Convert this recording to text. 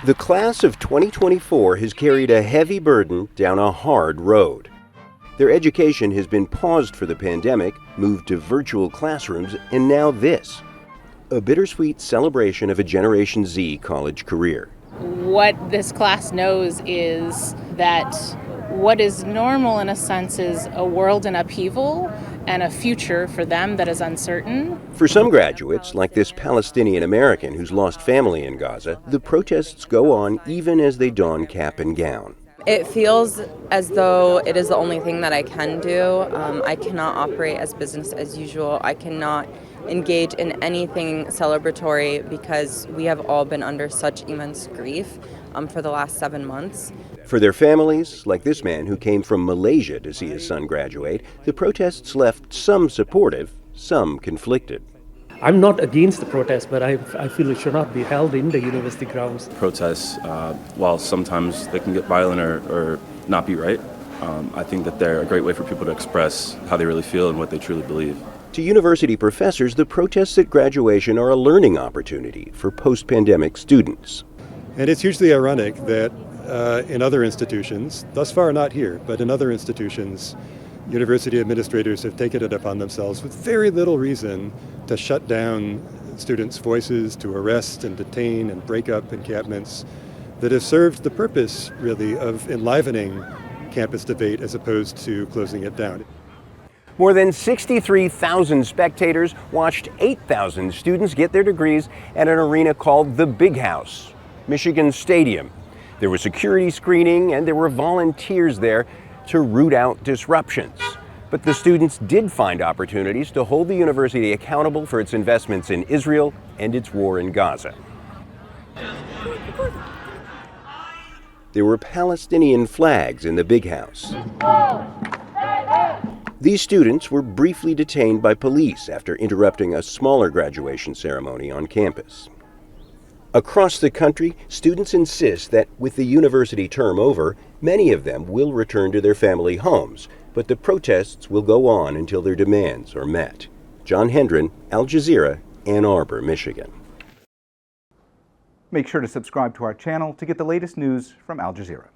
The class of 2024 has carried a heavy burden down a hard road. Their education has been paused for the pandemic, moved to virtual classrooms, and now this. A bittersweet celebration of a Generation Z college career. What this class knows is that what is normal in a sense is a world in upheaval and a future for them that is uncertain. For some graduates, like this Palestinian American who's lost family in Gaza, the protests go on even as they don cap and gown. It feels as though it is the only thing that I can do. I cannot operate as business as usual. I cannot engage in anything celebratory because we have all been under such immense grief for the last 7 months. For their families, like this man who came from Malaysia to see his son graduate, the protests left some supportive, some conflicted. I'm not against the protest, but I feel it should not be held in the university grounds. Protests, while sometimes they can get violent or not be right, I think that they're a great way for people to express how they really feel and what they truly believe. To university professors, the protests at graduation are a learning opportunity for post-pandemic students. And it's hugely ironic that in other institutions, thus far not here, but in other institutions, university administrators have taken it upon themselves with very little reason to shut down students' voices, to arrest and detain and break up encampments that have served the purpose, really, of enlivening campus debate as opposed to closing it down. More than 63,000 spectators watched 8,000 students get their degrees at an arena called the Big House, Michigan Stadium. There was security screening and there were volunteers there to root out disruptions. But the students did find opportunities to hold the university accountable for its investments in Israel and its war in Gaza. There were Palestinian flags in the Big House. These students were briefly detained by police after interrupting a smaller graduation ceremony on campus. Across the country, students insist that with the university term over, many of them will return to their family homes, but the protests will go on until their demands are met. John Hendren, Al Jazeera, Ann Arbor, Michigan. Make sure to subscribe to our channel to get the latest news from Al Jazeera.